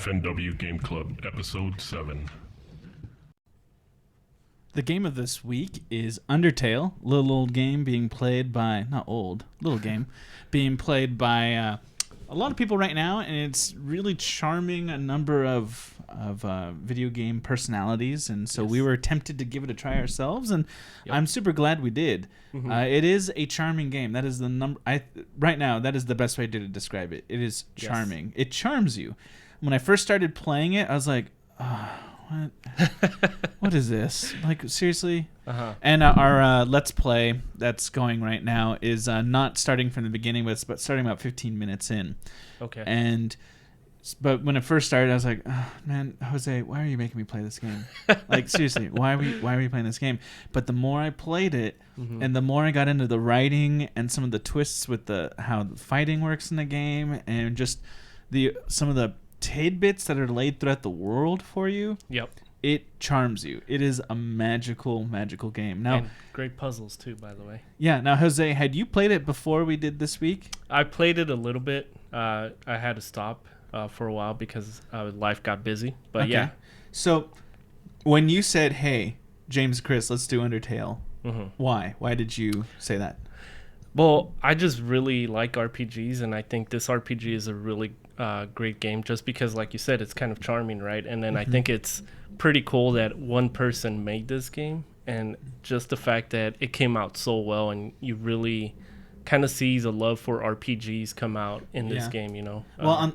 FNW Game Club, Episode 7. The game of this week is Undertale, little old game being played by, not old, little game, being played by a lot of people right now, and it's really charming a number of video game personalities, and so we were tempted to give it a try ourselves, and I'm super glad we did. Mm-hmm. It is a charming game. That is the number. Right now, that is the best way to describe it. It is charming. Yes. It charms you. When I first started playing it, I was like, what is this? Like, seriously? Uh-huh. And our Let's Play that's going right now is not starting from the beginning, but starting about 15 minutes in. Okay. But when it first started, I was like, oh, man, Jose, why are you making me play this game? Like, seriously, why are we playing this game? But the more I played it, and the more I got into the writing and some of the twists with how the fighting works in the game, and just some of the tidbits that are laid throughout the world for you. Yep. It charms you. It is a magical, magical game. Now, and great puzzles too, by the way. Yeah. Now, Jose, had you played it before we did this week? I played it a little bit. I had to stop for a while because life got busy. But yeah. So, when you said, "Hey, James, Chris, let's do Undertale," why? Why did you say that? Well, I just really like RPGs, and I think this RPG is a really great game just because, like you said, it's kind of charming, right? And then I think it's pretty cool that one person made this game, and just the fact that it came out so well, and you really kind of see the love for RPGs come out in this game, you know? Well,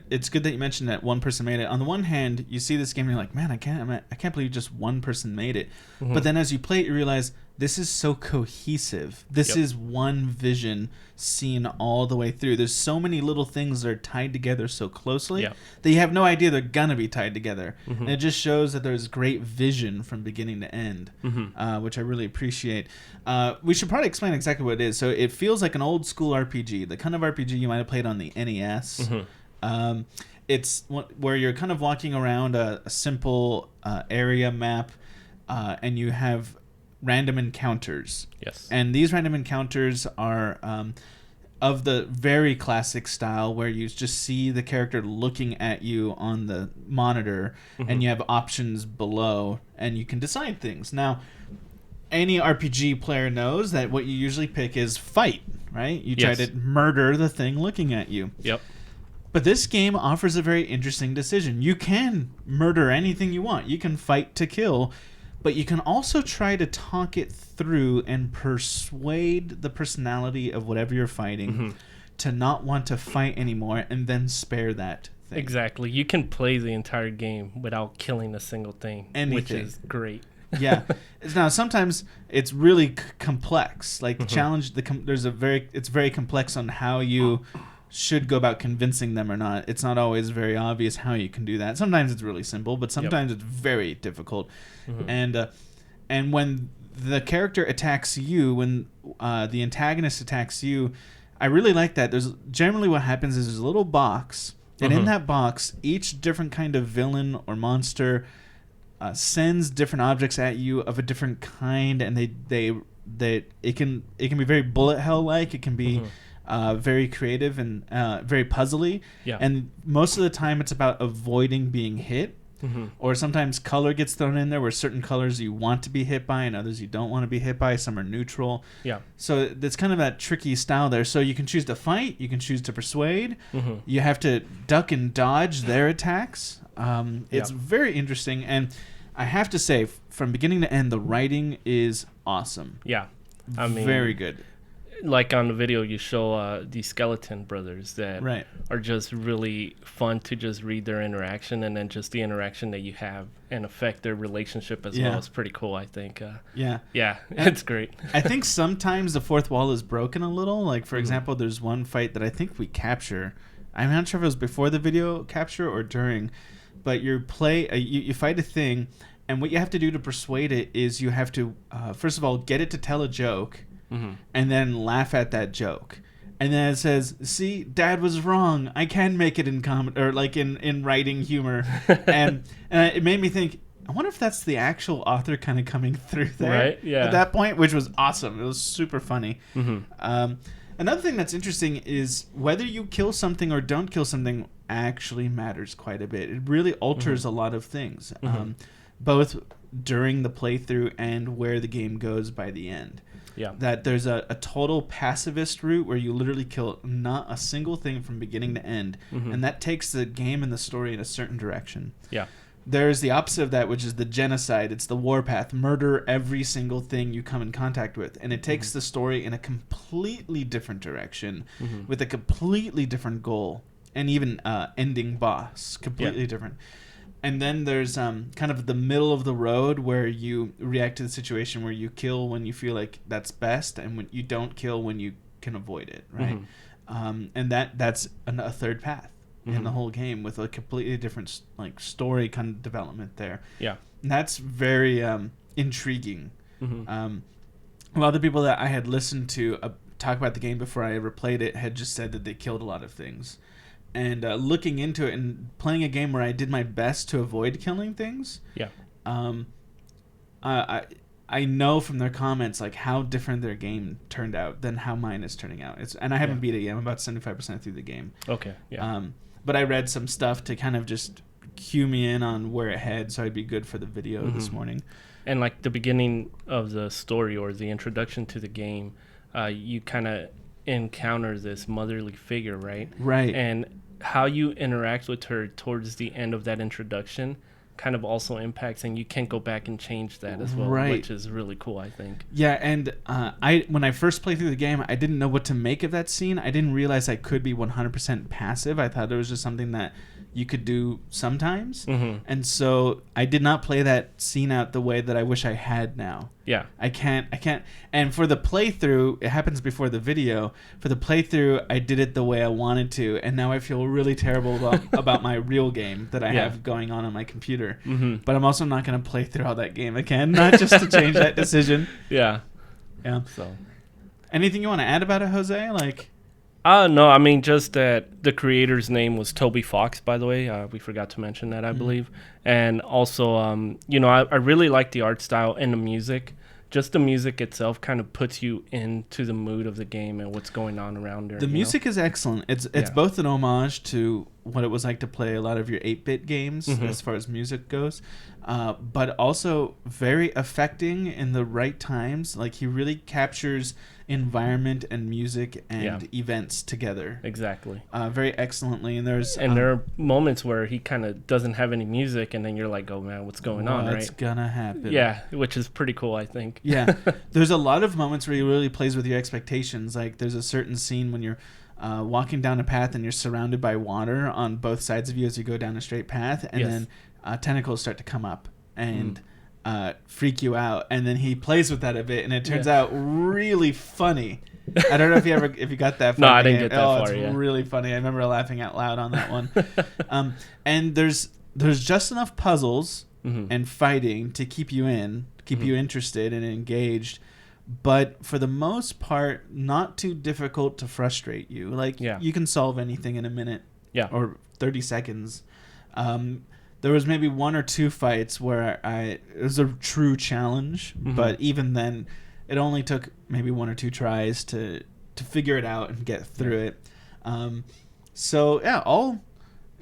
it's good that you mentioned that one person made it. On the one hand, you see this game and you're like, man, I can't believe just one person made it. But then as you play it, you realize this is so cohesive. This is one vision seen all the way through. There's so many little things that are tied together so closely that you have no idea they're gonna be tied together. And it just shows that there's great vision from beginning to end, which I really appreciate. We should probably explain exactly what it is. So it feels like an old school RPG, the kind of RPG you might have played on the NES. It's where you're kind of walking around a simple area map, and you have random encounters. Yes. And these random encounters are of the very classic style where you just see the character looking at you on the monitor, and you have options below, and you can decide things. Now, any RPG player knows that what you usually pick is fight, right? You try to murder the thing looking at you. Yep. But this game offers a very interesting decision. You can murder anything you want. You can fight to kill. But you can also try to talk it through and persuade the personality of whatever you're fighting to not want to fight anymore, and then spare that thing. Exactly. You can play the entire game without killing a single thing, which is great. Yeah. Now, sometimes it's really complex. Like the challenge, it's very complex on how you should go about convincing them or not. It's not always very obvious how you can do that. Sometimes it's really simple, but sometimes it's very difficult. And when the character attacks you, when the antagonist attacks you, I really like that. There's generally what happens is there's a little box, and in that box, each different kind of villain or monster sends different objects at you of a different kind, and it can be very bullet hell like. It can be very creative and very puzzly. Yeah. And most of the time it's about avoiding being hit. Or sometimes color gets thrown in there where certain colors you want to be hit by and others you don't want to be hit by. Some are neutral. Yeah. So it's kind of that tricky style there. So you can choose to fight. You can choose to persuade. You have to duck and dodge their attacks. It's very interesting. And I have to say, from beginning to end, the writing is awesome. Yeah. I mean, very good. Like on the video, you show the Skeleton Brothers that are just really fun to just read their interaction, and then just the interaction that you have and affect their relationship as well is pretty cool, I think. Yeah, it's great. I think sometimes the fourth wall is broken a little. Like, for example, there's one fight that I think we capture. I'm not sure if it was before the video capture or during, but you fight a thing, and what you have to do to persuade it is you have to, first of all, get it to tell a joke, and then laugh at that joke. And then it says, see, Dad was wrong. I can make it in in writing humor. and it made me think, I wonder if that's the actual author kind of coming through there at that point, which was awesome. It was super funny. Another thing that's interesting is whether you kill something or don't kill something, actually matters quite a bit. It really alters a lot of things, both during the playthrough and where the game goes by the end. Yeah. That there's a total pacifist route where you literally kill not a single thing from beginning to end, and that takes the game and the story in a certain direction. Yeah. There's the opposite of that, which is the genocide. It's the warpath. Murder every single thing you come in contact with. And it takes the story in a completely different direction with a completely different goal and even ending boss. Completely different. And then there's kind of the middle of the road where you react to the situation where you kill when you feel like that's best and when you don't kill when you can avoid it, right? And that's a third path in the whole game with a completely different like story kind of development there. Yeah. And that's very intriguing. A lot of the people that I had listened to talk about the game before I ever played it had just said that they killed a lot of things. And looking into it and playing a game where I did my best to avoid killing things, I know from their comments like how different their game turned out than how mine is turning out. And I haven't beat it yet. I'm about 75% through the game. Okay. Yeah. But I read some stuff to kind of just cue me in on where it heads, so I'd be good for the video this morning. And like the beginning of the story or the introduction to the game, you kind of encounter this motherly figure, right? Right. And how you interact with her towards the end of that introduction kind of also impacts, and you can't go back and change that as well, which is really cool, I think. Yeah, and when I first played through the game, I didn't know what to make of that scene. I didn't realize I could be 100% passive. I thought it was just something that you could do sometimes. And so I did not play that scene out the way that I wish I had now. Yeah. I can't. And for the playthrough, it happens before the video. For the playthrough, I did it the way I wanted to, and now I feel really terrible about my real game that I have going on my computer. But I'm also not going to play through all that game again, not just to change that decision. Yeah. So, anything you want to add about it, Jose? Like, no, I mean, just that the creator's name was Toby Fox, by the way. We forgot to mention that, I believe. And also, I really like the art style and the music. Just the music itself kind of puts you into the mood of the game and what's going on around there. The music is excellent. It's both an homage to what it was like to play a lot of your 8-bit games as far as music goes, but also very affecting in the right times. Like, he really captures environment and music and events together. Exactly. Very excellently. And there are moments where he kind of doesn't have any music, and then you're like, oh man, what's going on, right? What's gonna happen? Yeah, which is pretty cool, I think. Yeah. There's a lot of moments where he really plays with your expectations. Like, there's a certain scene when you're walking down a path and you're surrounded by water on both sides of you as you go down a straight path, and then tentacles start to come up and freak you out, and then he plays with that a bit, and it turns out really funny. I don't know if you got that far. No, I didn't get that far. It's really funny. I remember laughing out loud on that one. And there's just enough puzzles and fighting to keep you you interested and engaged, but for the most part, not too difficult to frustrate you. Like, you can solve anything in a minute or 30 seconds. There was maybe one or two fights where it was a true challenge, but even then, it only took maybe one or two tries to figure it out and get through it. So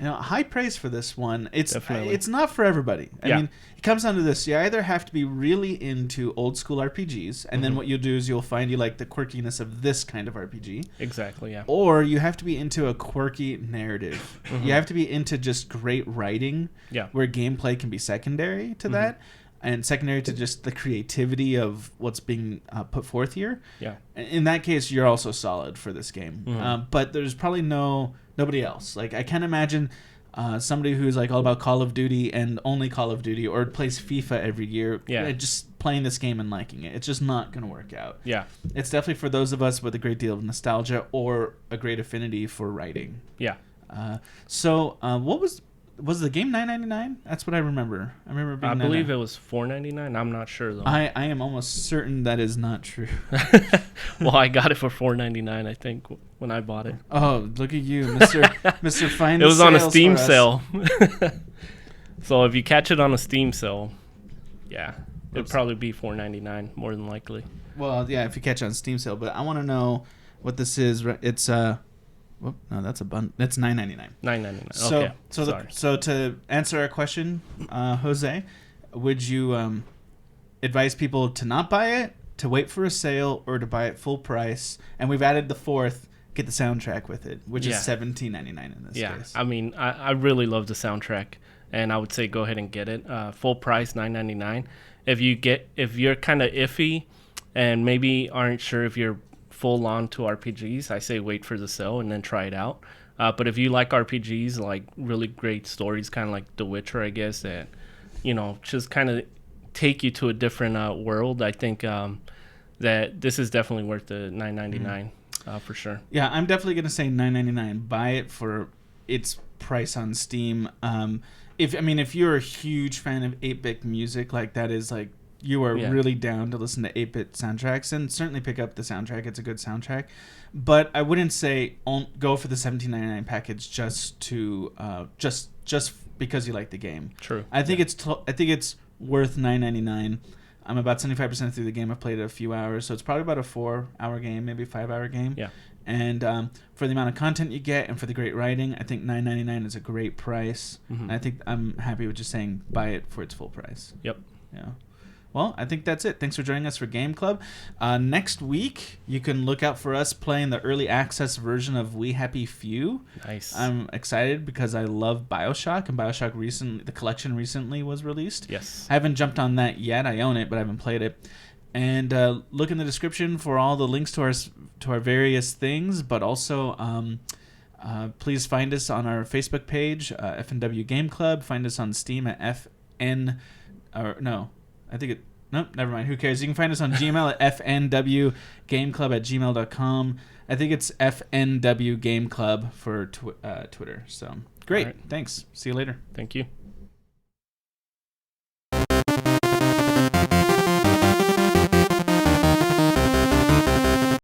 high praise for this one. It's not for everybody. I mean, it comes down to this: you either have to be really into old school RPGs, and then what you'll do is you'll find you like the quirkiness of this kind of RPG. Exactly. Yeah. Or you have to be into a quirky narrative. You have to be into just great writing. Yeah. Where gameplay can be secondary to that, and secondary to just the creativity of what's being put forth here. Yeah. In that case, you're also solid for this game. But there's probably nobody else. Like, I can't imagine somebody who's like all about Call of Duty and only Call of Duty, or plays FIFA every year, just playing this game and liking it. It's just not going to work out. Yeah. It's definitely for those of us with a great deal of nostalgia or a great affinity for writing. Yeah. So what was the game $9.99? That's what I remember. I remember being. I believe it was $4.99. I'm not sure though. I am almost certain that is not true. Well, I got it for $4.99. I think when I bought it. Oh, look at you, Mr. Fine. It was on a Steam sale. So if you catch it on a Steam sale, it'd probably be $4.99 more than likely. Well, yeah, if you catch it on Steam sale. But I want to know what this is. It's Whoop, no, that's a bun. That's $9.99. $9.99. So, Okay. Sorry. so to answer our question, Jose, would you advise people to not buy it, to wait for a sale, or to buy it full price? And we've added the fourth, get the soundtrack with it, which is $17.99 in this case. I mean, I really love the soundtrack, and I would say go ahead and get it. Full price, $9.99. If you're kind of iffy and maybe aren't sure if you're full on to RPGs, I say wait for the sale and then try it out. But if you like RPGs, like really great stories, kind of like The Witcher, I guess, that, just kind of take you to a different world, I think that this is definitely worth the $9.99 for sure. Yeah, I'm definitely going to say $9.99. Buy it for its price on Steam. If you're a huge fan of 8-bit music, like that is like, you are really down to listen to 8-bit soundtracks, and certainly pick up the soundtrack. It's a good soundtrack. But I wouldn't say go for the $17.99 package just to just because you like the game. True. I think it's worth $9.99. I'm about 75% through the game. I've played it a few hours, so it's probably about a 4-hour game, maybe a 5-hour game. Yeah. And for the amount of content you get and for the great writing, I think $9.99 is a great price. Mm-hmm. And I think I'm happy with just saying buy it for its full price. Yep. Yeah. Well, I think that's it. Thanks for joining us for Game Club. Next week, you can look out for us playing the early access version of We Happy Few. Nice. I'm excited because I love BioShock, and BioShock the collection recently was released. Yes. I haven't jumped on that yet. I own it, but I haven't played it. And look in the description for all the links to our various things, but also please find us on our Facebook page, FNW Game Club. Find us on Steam at never mind. Who cares? You can find us on Gmail at fnwgameclub@gmail.com. I think it's FNW Game Club for Twitter. So great. Right. Thanks. See you later. Thank you.